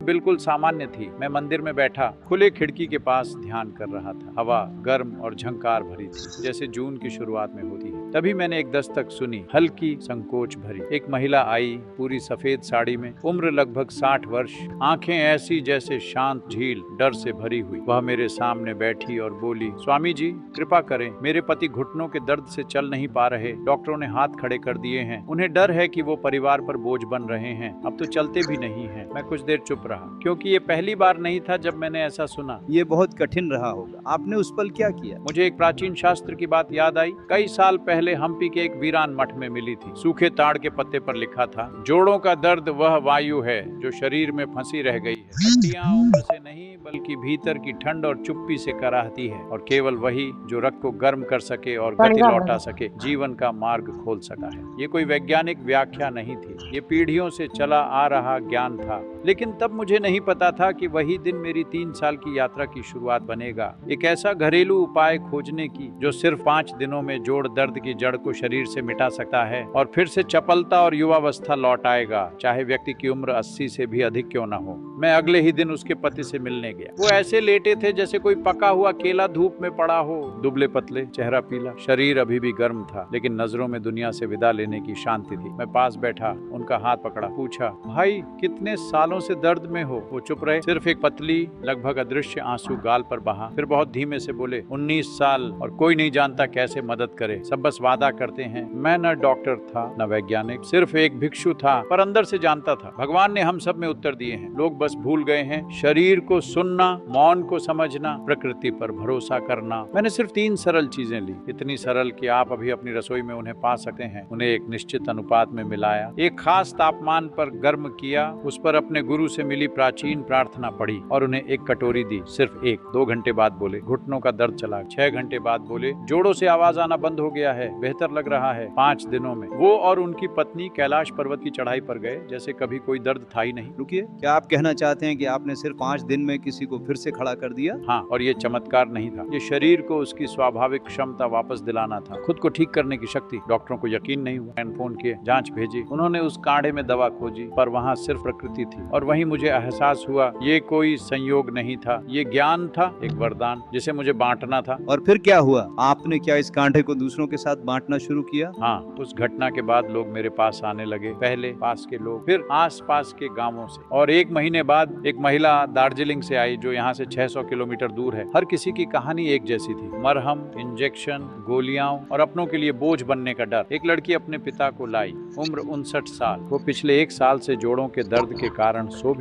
बिल्कुल सामान्य थी। मैं मंदिर में बैठा खुले खिड़की के पास ध्यान कर रहा था। हवा गर्म और झंकार भरी थी, जैसे जून की शुरुआत में होती है। तभी मैंने एक दस्तक सुनी, हल्की संकोच भरी। एक महिला आई, पूरी सफेद साड़ी में, उम्र लगभग 60 वर्ष, आंखें ऐसी जैसे शांत झील, डर से भरी हुई। वह मेरे सामने बैठी और बोली, स्वामी जी कृपा करें, मेरे पति घुटनों के दर्द से चल नहीं पा रहे। डॉक्टरों ने हाथ खड़े कर दिए हैं। उन्हें डर है कि वो परिवार पर बोझ बन रहे हैं। अब तो चलते भी नहीं हैं। मैं कुछ देर चुप रहा, क्योंकि ये पहली बार नहीं था जब मैंने ऐसा सुना। ये बहुत कठिन रहा होगा। आपने उस पल क्या किया? मुझे एक प्राचीन शास्त्र की बात याद आई। कई साल पहले हम्पी के एक वीरान मठ में मिली थी। सूखे ताड़ के पत्ते पर लिखा था, जोड़ों का दर्द वह वायु है जो शरीर में फंसी रह गई है। हड्डियां उम्र से नहीं बल्कि भीतर की ठंड और चुप्पी से कराहती है, और केवल वही जो रक्त को गर्म कर सके और गति लौटा सके, जीवन का मार्ग खोल सका है। ये कोई वैज्ञानिक व्याख्या नहीं थी, ये पीढ़ियों से चला आ रहा ज्ञान था। लेकिन तब मुझे नहीं पता था कि वही दिन मेरी 3 साल की यात्रा की शुरुआत बनेगा। एक ऐसा घरेलू उपाय खोजने की जो सिर्फ 5 दिनों में जोड़ दर्द की जड़ को शरीर से मिटा सकता है और फिर से चपलता और युवावस्था लौट आएगा, चाहे व्यक्ति की उम्र 80 से भी अधिक क्यों न हो। मैं अगले ही दिन उसके पति से मिलने गया। वो ऐसे लेटे थे जैसे कोई पका हुआ केला धूप में पड़ा हो, दुबले पतले, चेहरा पीला, शरीर अभी भी गर्म था, लेकिन नजरों में दुनिया से विदा लेने की शांति थी। मैं पास बैठा, उनका हाथ पकड़ा, पूछा, भाई कितने सालों से दर्द में हो? वो चुप रहे। सिर्फ एक पतली लगभग अदृश्य आंसू गाल पर बहा। फिर बहुत धीमे से बोले, 19 साल, और कोई नहीं जानता कैसे मदद करे। सब बस वादा करते हैं। मैं न डॉक्टर था न वैज्ञानिक, सिर्फ एक भिक्षु था, पर अंदर से जानता था भगवान ने हम सब में उत्तर दिए हैं। लोग बस भूल गए हैं शरीर को सुनना, मौन को समझना, प्रकृति पर भरोसा करना। मैंने सिर्फ 3 सरल चीजें ली, इतनी सरल कि आप अभी अपनी रसोई में उन्हें पा सकते हैं। उन्हें एक निश्चित अनुपात में मिलाया, एक खास तापमान पर गर्म किया, उस पर अपने गुरु से मिली प्राचीन प्रार्थना पढ़ी और उन्हें एक कटोरी दी। सिर्फ एक। 2 घंटे बाद बोले, घुटनों का दर्द चला। 6 घंटे बाद बोले, जोड़ों से आवाज आना बंद हो गया है, बेहतर लग रहा है। 5 दिनों में वो और उनकी पत्नी कैलाश पर्वत की चढ़ाई पर गए जैसे कभी कोई दर्द था ही नहीं। रुकिए, क्या आप कहना चाहते हैं कि आपने सिर्फ 5 दिन में किसी को फिर से खड़ा कर दिया? हाँ, और ये चमत्कार नहीं था, ये शरीर को उसकी स्वाभाविक क्षमता वापस दिलाना था, खुद को ठीक करने की शक्ति। डॉक्टरों को यकीन नहीं हुआ। फोन किए, जांच भेजी, उन्होंने उस काढ़े में दवा खोजी, पर वहाँ सिर्फ प्रकृति थी। और वहीं मुझे एहसास हुआ, ये कोई संयोग नहीं था, ये ज्ञान था, एक वरदान जिसे मुझे बांटना था। और फिर क्या हुआ? आपने क्या इस कांटे को दूसरों के साथ बांटना शुरू किया? हाँ, उस घटना के बाद लोग मेरे पास आने लगे, पहले पास के लोग, फिर आस पास के गाँवों से। और 1 महीने बाद एक महिला दार्जिलिंग से आई जो यहाँ से 600 किलोमीटर दूर है। हर किसी की कहानी एक जैसी थी, मरहम, इंजेक्शन, गोलियां और अपनों के लिए बोझ बनने का डर। एक लड़की अपने पिता को लाई, उम्र 59 साल। वो पिछले 1 साल से जोड़ों के दर्द के कारण सो